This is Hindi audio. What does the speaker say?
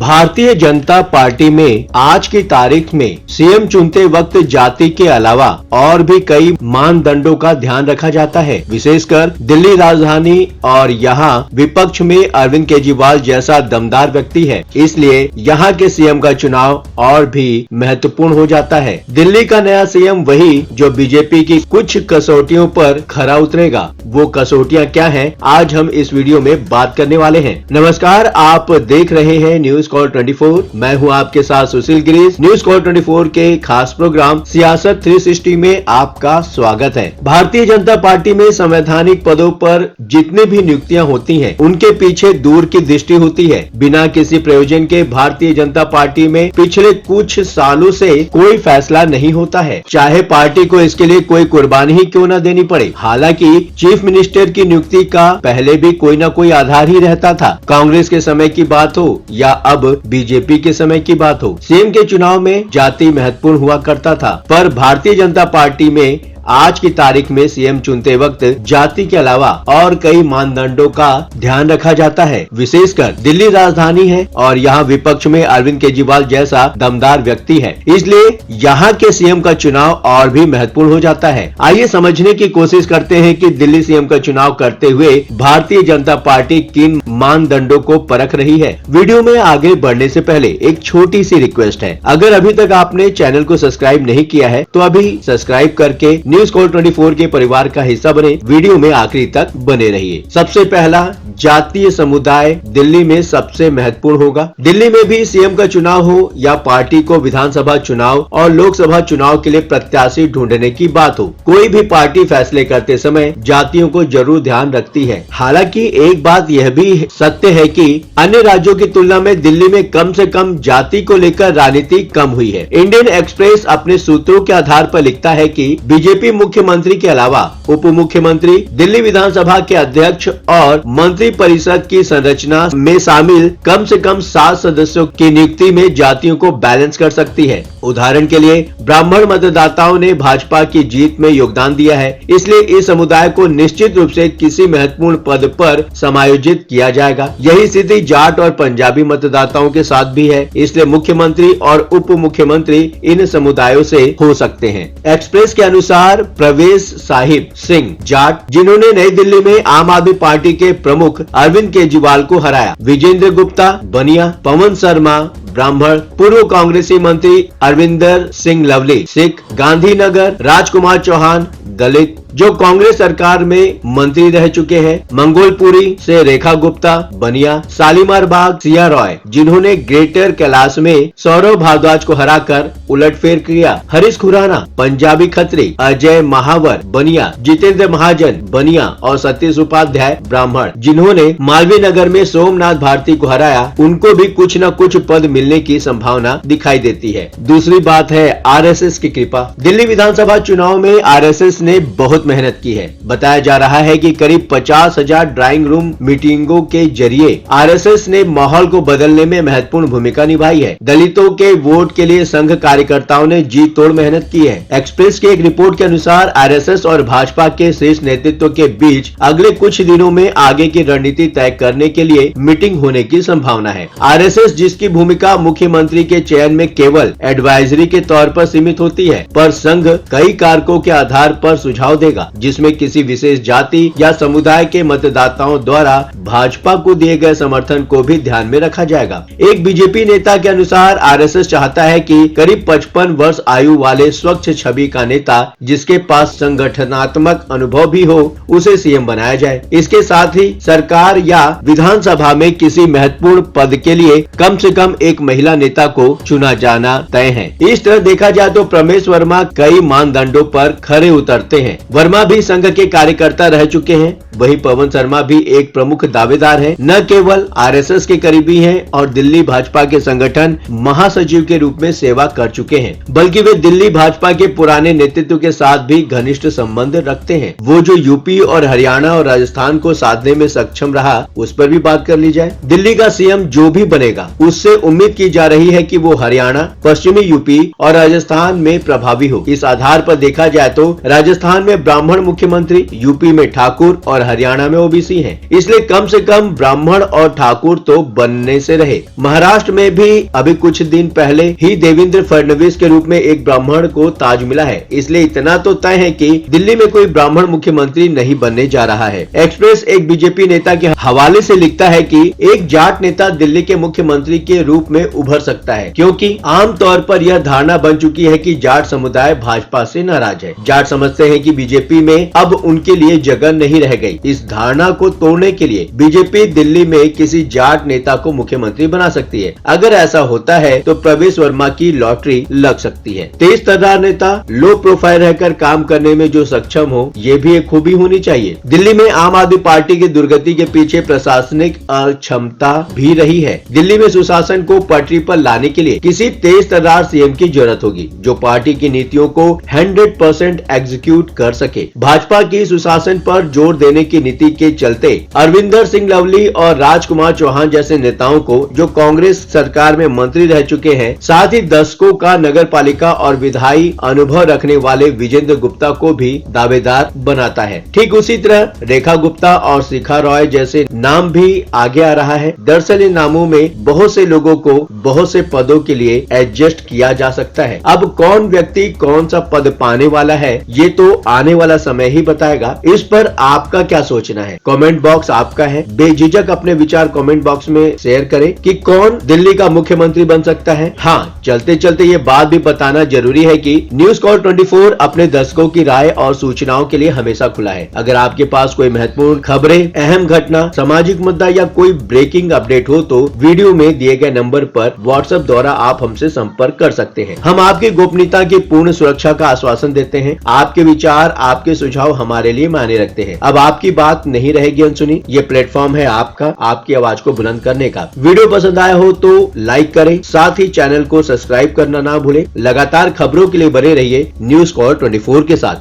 भारतीय जनता पार्टी में आज की तारीख में सीएम चुनते वक्त जाति के अलावा और भी कई मानदंडों का ध्यान रखा जाता है। विशेषकर दिल्ली राजधानी और यहाँ विपक्ष में अरविंद केजरीवाल जैसा दमदार व्यक्ति है, इसलिए यहाँ के सीएम का चुनाव और भी महत्वपूर्ण हो जाता है। दिल्ली का नया सीएम वही जो बीजेपी की कुछ कसौटियों पर खरा उतरेगा। वो कसौटियाँ क्या हैं, आज हम इस वीडियो में बात करने वाले हैं। नमस्कार, आप देख रहे हैं न्यूज कॉल 24। मैं हूं आपके साथ सुशील गिरीश। न्यूज कॉल 24 के खास प्रोग्राम सियासत 360 में आपका स्वागत है। भारतीय जनता पार्टी में संवैधानिक पदों पर जितनी भी नियुक्तियां होती हैं, उनके पीछे दूर की दृष्टि होती है। बिना किसी प्रयोजन के भारतीय जनता पार्टी में पिछले कुछ सालों से कोई फैसला नहीं होता है, चाहे पार्टी को इसके लिए कोई कुर्बानी ही क्यों न देनी पड़े। हालांकि चीफ मिनिस्टर की नियुक्ति का पहले भी कोई न कोई आधार ही रहता था। कांग्रेस के समय की बात हो या अब बीजेपी के समय की बात हो, सीएम के चुनाव में जाति महत्वपूर्ण हुआ करता था। पर भारतीय जनता पार्टी में आज की तारीख में सीएम चुनते वक्त जाति के अलावा और कई मानदंडों का ध्यान रखा जाता है। विशेषकर दिल्ली राजधानी है और यहाँ विपक्ष में अरविंद केजरीवाल जैसा दमदार व्यक्ति है, इसलिए यहाँ के सीएम का चुनाव और भी महत्वपूर्ण हो जाता है। आइए समझने की कोशिश करते हैं कि दिल्ली सीएम का चुनाव करते हुए भारतीय जनता पार्टी किन मानदंडों को परख रही है। वीडियो में आगे बढ़ने से पहले एक छोटी सी रिक्वेस्ट है, अगर अभी तक आपने चैनल को सब्सक्राइब नहीं किया है तो अभी सब्सक्राइब करके न्यूज कॉल 24 के परिवार का हिस्सा बने। वीडियो में आखिरी तक बने रहिए। सबसे पहला, जातीय समुदाय दिल्ली में सबसे महत्वपूर्ण होगा। दिल्ली में भी सीएम का चुनाव हो या पार्टी को विधानसभा चुनाव और लोकसभा चुनाव के लिए प्रत्याशी ढूंढने की बात हो, कोई भी पार्टी फैसले करते समय जातियों को जरूर ध्यान रखती है। हालांकि एक बात यह भी सत्य है कि अन्य राज्यों की तुलना में दिल्ली में कम से कम जाति को लेकर राजनीति कम हुई है। इंडियन एक्सप्रेस अपने सूत्रों के आधार पर लिखता है कि बीजेपी मुख्यमंत्री के अलावा उप मुख्यमंत्री, दिल्ली विधानसभा के अध्यक्ष और मंत्री परिषद की संरचना में शामिल कम से कम 7 सदस्यों की नियुक्ति में जातियों को बैलेंस कर सकती है। उदाहरण के लिए ब्राह्मण मतदाताओं ने भाजपा की जीत में योगदान दिया है, इसलिए इस समुदाय को निश्चित रूप से किसी महत्वपूर्ण पद पर समायोजित किया जाएगा। यही स्थिति जाट और पंजाबी मतदाताओं के साथ भी है, इसलिए मुख्यमंत्री और उप मुख्यमंत्री इन समुदायों से हो सकते हैं। एक्सप्रेस के अनुसार प्रवेश साहिब सिंह जाट, जिन्होंने नई दिल्ली में आम आदमी पार्टी के प्रमुख अरविंद केजरीवाल को हराया। विजेंद्र गुप्ता बनिया, पवन शर्मा ब्राह्मण, पूर्व कांग्रेसी मंत्री अरविंदर सिंह लवली सिख, गांधीनगर राजकुमार चौहान दलित, जो कांग्रेस सरकार में मंत्री रह चुके हैं। मंगोलपुरी से रेखा गुप्ता बनिया, शालीमार बाग सिया रॉय, जिन्होंने ग्रेटर कैलाश में सौरभ भारद्वाज को हराकर उलटफेर किया। हरीश खुराना पंजाबी खत्री, अजय महावर बनिया, जितेंद्र महाजन बनिया और सतीश उपाध्याय ब्राह्मण, जिन्होंने मालवीय नगर में सोमनाथ भारती को हराया, उनको भी कुछ न कुछ पद मिलने की संभावना दिखाई देती है। दूसरी बात है आरएसएस की कृपा। दिल्ली विधानसभा चुनाव में आरएसएस ने बहुत मेहनत की है। बताया जा रहा है कि करीब 50,000 ड्राइंग रूम मीटिंगों के जरिए आरएसएस ने माहौल को बदलने में महत्वपूर्ण भूमिका निभाई है। दलितों के वोट के लिए संघ कार्यकर्ताओं ने जी तोड़ मेहनत की है। एक्सप्रेस की एक रिपोर्ट के अनुसार आरएसएस और भाजपा के शीर्ष नेतृत्व के बीच अगले कुछ दिनों में आगे की रणनीति तय करने के लिए मीटिंग होने की संभावना है। आरएसएस, जिसकी भूमिका मुख्यमंत्री के चयन में केवल एडवाइजरी के तौर पर सीमित होती है, पर संघ कई कारकों के आधार पर सुझाव देगा, जिसमें किसी विशेष जाति या समुदाय के मतदाताओं द्वारा भाजपा को दिए गए समर्थन को भी ध्यान में रखा जाएगा। एक बीजेपी नेता के अनुसार आरएसएस चाहता है कि करीब 55 वर्ष आयु वाले स्वच्छ छवि का नेता, जिसके पास संगठनात्मक अनुभव भी हो, उसे सीएम बनाया जाए। इसके साथ ही सरकार या विधानसभा में किसी महत्वपूर्ण पद के लिए कम से कम एक महिला नेता को चुना जाना तय है। इस तरह देखा जाए तो प्रमेश वर्मा कई मानदंडों पर खरे उतरते हैं। वर्मा भी संघ के कार्यकर्ता रह चुके हैं, वही पवन शर्मा भी एक प्रमुख दावेदार है। न केवल आरएसएस के करीबी हैं और दिल्ली भाजपा के संगठन महासचिव के रूप में सेवा कर चुके हैं, बल्कि वे दिल्ली भाजपा के पुराने नेतृत्व के साथ भी घनिष्ठ संबंध रखते हैं। वो जो यूपी और हरियाणा और राजस्थान को साधने में सक्षम रहा, उस पर भी बात कर ली जाए। दिल्ली का सीएम जो भी बनेगा, उससे उम्मीद उम्मीद की जा रही है कि वो हरियाणा, पश्चिमी यूपी और राजस्थान में प्रभावी हो। इस आधार पर देखा जाए तो राजस्थान में ब्राह्मण मुख्यमंत्री, यूपी में ठाकुर और हरियाणा में ओबीसी हैं। इसलिए कम से कम ब्राह्मण और ठाकुर तो बनने से रहे। महाराष्ट्र में भी अभी कुछ दिन पहले ही देवेंद्र फडणवीस के रूप में एक ब्राह्मण को ताज मिला है। इसलिए इतना तो तय है कि दिल्ली में कोई ब्राह्मण मुख्यमंत्री नहीं बनने जा रहा है। एक्सप्रेस एक बीजेपी नेता के हवाले से लिखता है कि एक जाट नेता दिल्ली के मुख्यमंत्री के रूप में उभर सकता है, क्योंकि आमतौर पर यह धारणा बन चुकी है कि जाट समुदाय भाजपा से नाराज है। जाट समझते हैं कि बीजेपी में अब उनके लिए जगह नहीं रह गई। इस धारणा को तोड़ने के लिए बीजेपी दिल्ली में किसी जाट नेता को मुख्यमंत्री बना सकती है। अगर ऐसा होता है तो प्रवेश वर्मा की लॉटरी लग सकती है। तेज तर्रार नेता, लो प्रोफाइल रहकर काम करने में जो सक्षम हो, ये भी एक खूबी होनी चाहिए। दिल्ली में आम आदमी पार्टी की दुर्गति के पीछे प्रशासनिक अक्षमता भी रही है। दिल्ली में सुशासन को पटरी पर लाने के लिए किसी तेज तर्रार सीएम की जरूरत होगी, जो पार्टी की नीतियों को 100% एग्जीक्यूट कर सके। भाजपा की सुशासन पर जोर देने की नीति के चलते अरविंदर सिंह लवली और राजकुमार चौहान जैसे नेताओं को, जो कांग्रेस सरकार में मंत्री रह चुके हैं, साथ ही दशकों का नगर पालिका और विधायी अनुभव रखने वाले विजेंद्र गुप्ता को भी दावेदार बनाता है। ठीक उसी तरह रेखा गुप्ता और शिखा रॉय जैसे नाम भी आगे आ रहा है। दरअसल इन नामों में बहुत से लोगों को बहुत से पदों के लिए एडजस्ट किया जा सकता है। अब कौन व्यक्ति कौन सा पद पाने वाला है, ये तो आने वाला समय ही बताएगा। इस पर आपका क्या सोचना है? कमेंट बॉक्स आपका है। बेझिझक अपने विचार कमेंट बॉक्स में शेयर करें कि कौन दिल्ली का मुख्यमंत्री बन सकता है। हाँ, चलते चलते ये बात भी बताना जरूरी है कि न्यूज कॉल 24 अपने दर्शकों की राय और सूचनाओं के लिए हमेशा खुला है। अगर आपके पास कोई महत्वपूर्ण खबरें, अहम घटना, सामाजिक मुद्दा या कोई ब्रेकिंग अपडेट हो तो वीडियो में दिए गए नंबर पर व्हाट्सएप द्वारा आप हमसे संपर्क कर सकते हैं। हम आपकी गोपनीयता की पूर्ण सुरक्षा का आश्वासन देते हैं। आपके विचार, आपके सुझाव हमारे लिए मायने रखते हैं। अब आपकी बात नहीं रहेगी अनसुनी। ये प्लेटफॉर्म है आपका, आपकी आवाज को बुलंद करने का। वीडियो पसंद आया हो तो लाइक करें, साथ ही चैनल को सब्सक्राइब करना ना भूलें। लगातार खबरों के लिए बने रहिए न्यूज कॉल 24 के साथ।